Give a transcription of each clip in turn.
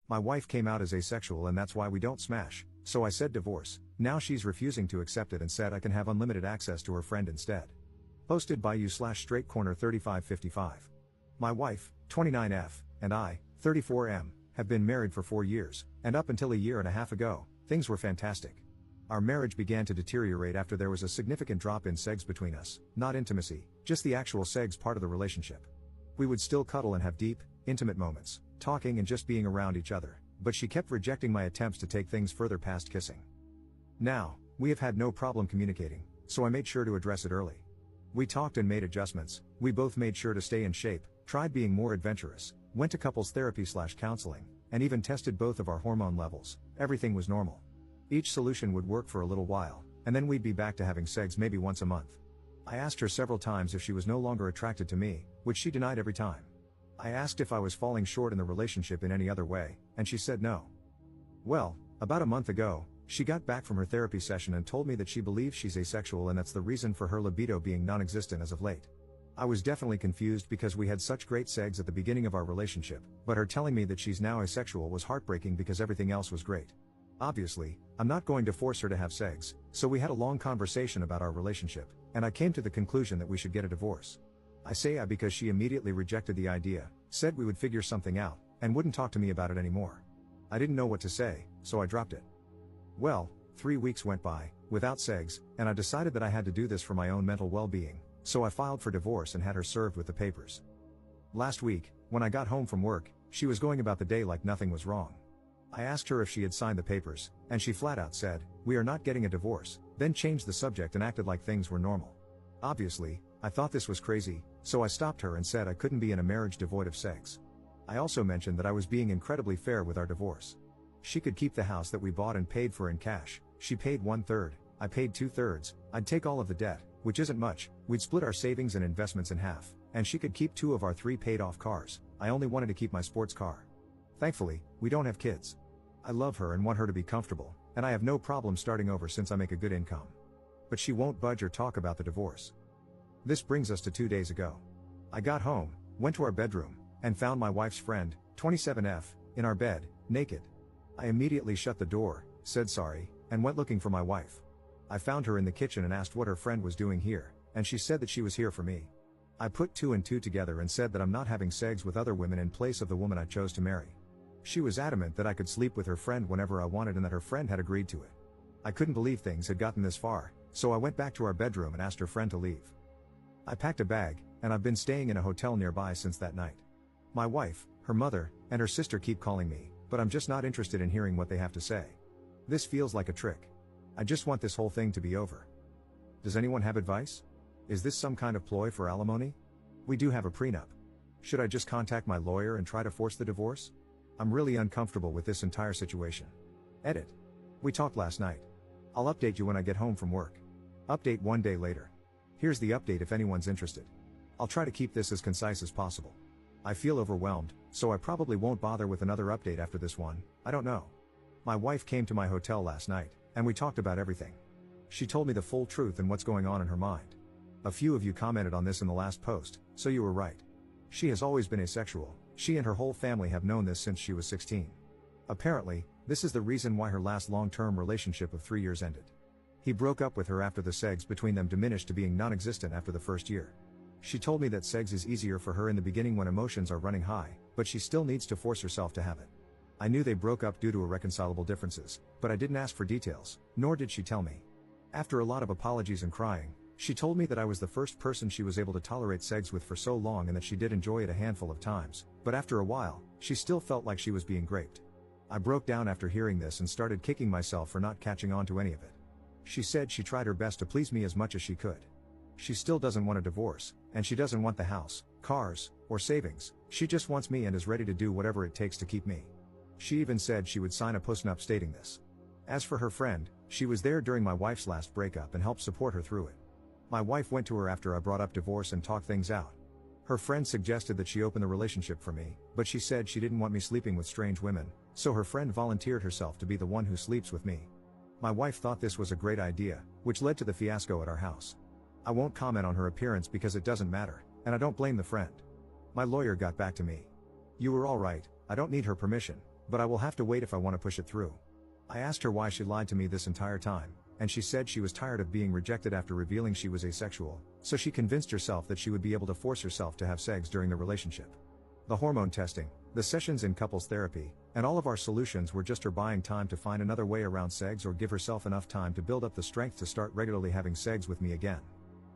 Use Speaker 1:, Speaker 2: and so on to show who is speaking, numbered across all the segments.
Speaker 1: My wife came out as asexual and that's why we don't smash, so I said divorce. Now she's refusing to accept it and said I can have unlimited access to her friend instead. Posted by you/straightcorner3555. My wife, 29F, and I, 34M, have been married for 4 years, and up until a year and a half ago, things were fantastic. Our marriage began to deteriorate after there was a significant drop in sex between us, not intimacy, just the actual sex part of the relationship. We would still cuddle and have deep, intimate moments, talking and just being around each other, but she kept rejecting my attempts to take things further past kissing. Now, we have had no problem communicating, so I made sure to address it early. We talked and made adjustments, we both made sure to stay in shape, tried being more adventurous, went to couples therapy/counseling, and even tested both of our hormone levels. Everything was normal. Each solution would work for a little while, and then we'd be back to having sex maybe once a month. I asked her several times if she was no longer attracted to me, which she denied every time. I asked if I was falling short in the relationship in any other way, and she said no. Well, about a month ago, she got back from her therapy session and told me that she believes she's asexual and that's the reason for her libido being non-existent as of late. I was definitely confused because we had such great sex at the beginning of our relationship, but her telling me that she's now asexual was heartbreaking because everything else was great. Obviously, I'm not going to force her to have sex, so we had a long conversation about our relationship, and I came to the conclusion that we should get a divorce. I say because she immediately rejected the idea, said we would figure something out, and wouldn't talk to me about it anymore. I didn't know what to say, so I dropped it. Well, 3 weeks went by, without sex, and I decided that I had to do this for my own mental well-being, so I filed for divorce and had her served with the papers. Last week, when I got home from work, she was going about the day like nothing was wrong. I asked her if she had signed the papers, and she flat out said, "We are not getting a divorce," then changed the subject and acted like things were normal. Obviously, I thought this was crazy, so I stopped her and said I couldn't be in a marriage devoid of sex. I also mentioned that I was being incredibly fair with our divorce. She could keep the house that we bought and paid for in cash. She paid 1/3, I paid 2/3, I'd take all of the debt, which isn't much, we'd split our savings and investments in half, and she could keep 2 of our 3 paid off cars. I only wanted to keep my sports car. Thankfully, we don't have kids. I love her and want her to be comfortable, and I have no problem starting over since I make a good income. But she won't budge or talk about the divorce. This brings us to 2 days ago. I got home, went to our bedroom, and found my wife's friend, 27F, in our bed, naked. I immediately shut the door, said sorry, and went looking for my wife. I found her in the kitchen and asked what her friend was doing here, and she said that she was here for me. I put 2 and 2 together and said that I'm not having sex with other women in place of the woman I chose to marry. She was adamant that I could sleep with her friend whenever I wanted and that her friend had agreed to it. I couldn't believe things had gotten this far, so I went back to our bedroom and asked her friend to leave. I packed a bag, and I've been staying in a hotel nearby since that night. My wife, her mother, and her sister keep calling me, but I'm just not interested in hearing what they have to say. This feels like a trick. I just want this whole thing to be over. Does anyone have advice? Is this some kind of ploy for alimony? We do have a prenup. Should I just contact my lawyer and try to force the divorce? I'm really uncomfortable with this entire situation. Edit. We talked last night. I'll update you when I get home from work. Update 1 day later. Here's the update if anyone's interested. I'll try to keep this as concise as possible. I feel overwhelmed, so I probably won't bother with another update after this one. I don't know. My wife came to my hotel last night, and we talked about everything. She told me the full truth and what's going on in her mind. A few of you commented on this in the last post, so you were right. She has always been asexual. She and her whole family have known this since she was 16. Apparently, this is the reason why her last long-term relationship of 3 years ended. He broke up with her after the sex between them diminished to being non-existent after the first year. She told me that sex is easier for her in the beginning when emotions are running high, but she still needs to force herself to have it. I knew they broke up due to irreconcilable differences, but I didn't ask for details, nor did she tell me. After a lot of apologies and crying, she told me that I was the first person she was able to tolerate sex with for so long and that she did enjoy it a handful of times, but after a while, she still felt like she was being raped. I broke down after hearing this and started kicking myself for not catching on to any of it. She said she tried her best to please me as much as she could. She still doesn't want a divorce, and she doesn't want the house, cars, or savings. She just wants me and is ready to do whatever it takes to keep me. She even said she would sign a postnup stating this. As for her friend, she was there during my wife's last breakup and helped support her through it. My wife went to her after I brought up divorce and talked things out. Her friend suggested that she open the relationship for me, but she said she didn't want me sleeping with strange women, so her friend volunteered herself to be the one who sleeps with me. My wife thought this was a great idea, which led to the fiasco at our house. I won't comment on her appearance because it doesn't matter, and I don't blame the friend. My lawyer got back to me. "You were all right, I don't need her permission, but I will have to wait if I want to push it through. I asked her why she lied to me this entire time, and she said she was tired of being rejected after revealing she was asexual, so she convinced herself that she would be able to force herself to have sex during the relationship. The hormone testing, the sessions in couples therapy, and all of our solutions were just her buying time to find another way around sex or give herself enough time to build up the strength to start regularly having sex with me again.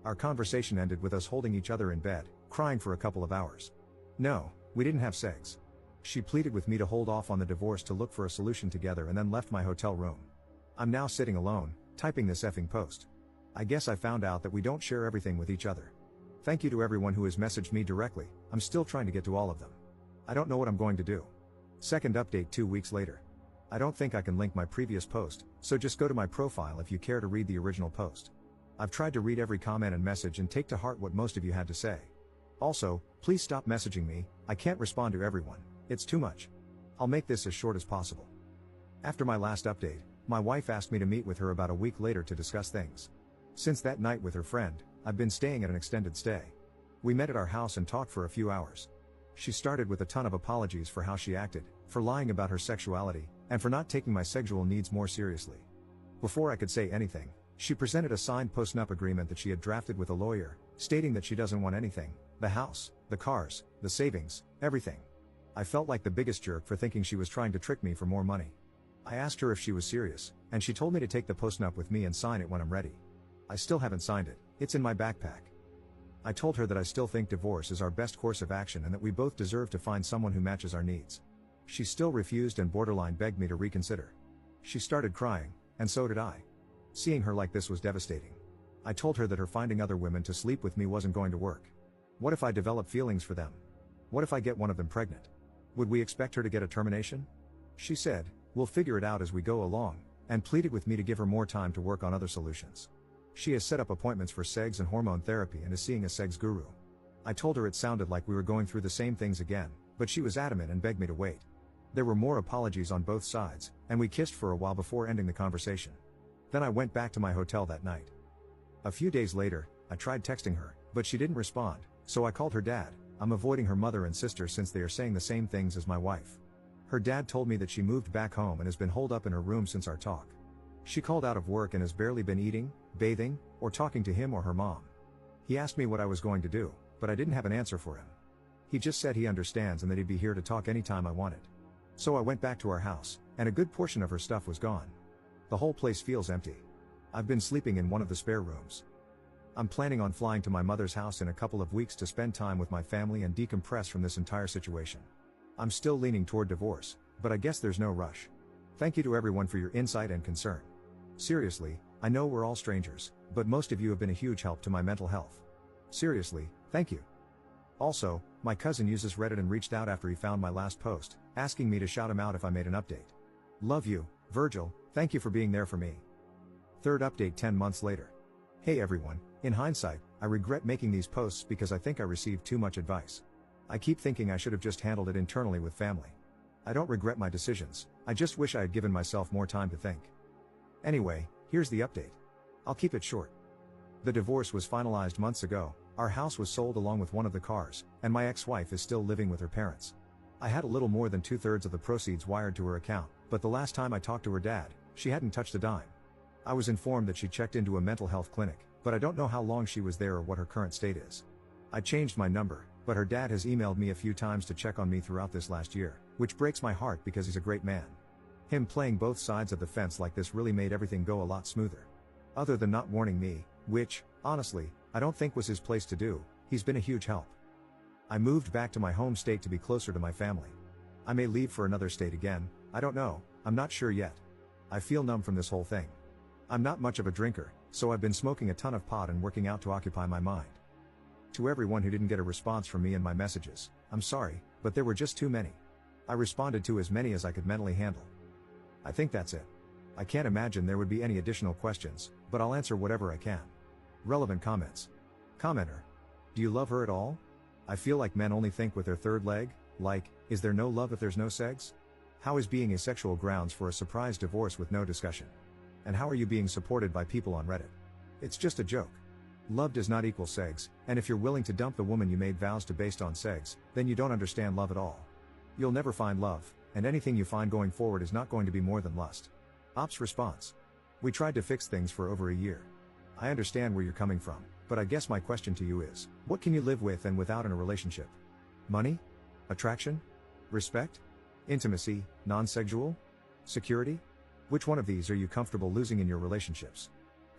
Speaker 1: Our conversation ended with us holding each other in bed, crying for a couple of hours. No, we didn't have sex. She pleaded with me to hold off on the divorce to look for a solution together and then left my hotel room. I'm now sitting alone, typing this effing post. I guess I found out that we don't share everything with each other. Thank you to everyone who has messaged me directly. I'm still trying to get to all of them. I don't know what I'm going to do. Second update 2 weeks later. I don't think I can link my previous post, so just go to my profile if you care to read the original post. I've tried to read every comment and message and take to heart what most of you had to say. Also, please stop messaging me, I can't respond to everyone, it's too much. I'll make this as short as possible. After my last update, my wife asked me to meet with her about a week later to discuss things. Since that night with her friend, I've been staying at an extended stay. We met at our house and talked for a few hours. She started with a ton of apologies for how she acted, for lying about her sexuality, and for not taking my sexual needs more seriously. Before I could say anything, she presented a signed post-nup agreement that she had drafted with a lawyer, stating that she doesn't want anything, the house, the cars, the savings, everything. I felt like the biggest jerk for thinking she was trying to trick me for more money. I asked her if she was serious, and she told me to take the post-nup with me and sign it when I'm ready. I still haven't signed it, it's in my backpack. I told her that I still think divorce is our best course of action and that we both deserve to find someone who matches our needs. She still refused and borderline begged me to reconsider. She started crying, and so did I. Seeing her like this was devastating. I told her that her finding other women to sleep with me wasn't going to work. What if I develop feelings for them? What if I get one of them pregnant? Would we expect her to get a termination? She said, we'll figure it out as we go along, and pleaded with me to give her more time to work on other solutions. She has set up appointments for sex and hormone therapy and is seeing a sex guru. I told her it sounded like we were going through the same things again, but she was adamant and begged me to wait. There were more apologies on both sides, and we kissed for a while before ending the conversation. Then I went back to my hotel that night. A few days later, I tried texting her, but she didn't respond, so I called her dad. I'm avoiding her mother and sister since they are saying the same things as my wife. Her dad told me that she moved back home and has been holed up in her room since our talk. She called out of work and has barely been eating, bathing, or talking to him or her mom. He asked me what I was going to do, but I didn't have an answer for him. He just said he understands and that he'd be here to talk anytime I wanted. So I went back to our house, and a good portion of her stuff was gone. The whole place feels empty. I've been sleeping in one of the spare rooms. I'm planning on flying to my mother's house in a couple of weeks to spend time with my family and decompress from this entire situation. I'm still leaning toward divorce, but I guess there's no rush. Thank you to everyone for your insight and concern. Seriously, I know we're all strangers, but most of you have been a huge help to my mental health. Seriously, thank you. Also, my cousin uses Reddit and reached out after he found my last post, asking me to shout him out if I made an update. Love you, Virgil, thank you for being there for me. Third update 10 months later. Hey everyone, in hindsight, I regret making these posts because I think I received too much advice. I keep thinking I should have just handled it internally with family. I don't regret my decisions, I just wish I had given myself more time to think. Anyway, here's the update. I'll keep it short. The divorce was finalized months ago, our house was sold along with one of the cars, and my ex-wife is still living with her parents. I had a little more than 2/3 of the proceeds wired to her account, but the last time I talked to her dad, she hadn't touched a dime. I was informed that she checked into a mental health clinic, but I don't know how long she was there or what her current state is. I changed my number, but her dad has emailed me a few times to check on me throughout this last year, which breaks my heart because he's a great man. Him playing both sides of the fence like this really made everything go a lot smoother. Other than not warning me, which, honestly, I don't think was his place to do, he's been a huge help. I moved back to my home state to be closer to my family. I may leave for another state again, I don't know, I'm not sure yet. I feel numb from this whole thing. I'm not much of a drinker, so I've been smoking a ton of pot and working out to occupy my mind. To everyone who didn't get a response from me in my messages, I'm sorry, but there were just too many. I responded to as many as I could mentally handle. I think that's it. I can't imagine there would be any additional questions, but I'll answer whatever I can. Relevant comments. Commenter. Do you love her at all? I feel like men only think with their third leg, like, is there no love if there's no sex? How is being asexual grounds for a surprise divorce with no discussion? And how are you being supported by people on Reddit? It's just a joke. Love does not equal sex, and if you're willing to dump the woman you made vows to based on sex, then you don't understand love at all. You'll never find love, and anything you find going forward is not going to be more than lust. Ops response. We tried to fix things for over a year. I understand where you're coming from, but I guess my question to you is, what can you live with and without in a relationship? Money? Attraction? Respect? Intimacy, non-sexual? Security? Which one of these are you comfortable losing in your relationships?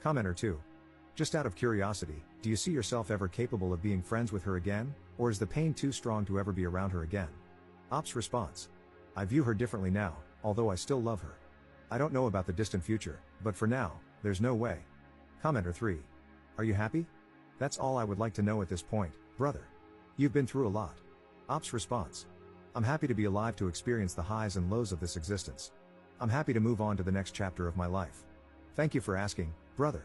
Speaker 1: Commenter 2. Just out of curiosity, do you see yourself ever capable of being friends with her again, or is the pain too strong to ever be around her again? Ops response. I view her differently now, although I still love her. I don't know about the distant future, but for now, there's no way. Commenter 3. Are you happy? That's all I would like to know at this point, brother. You've been through a lot. Ops response. I'm happy to be alive to experience the highs and lows of this existence. I'm happy to move on to the next chapter of my life. Thank you for asking, brother.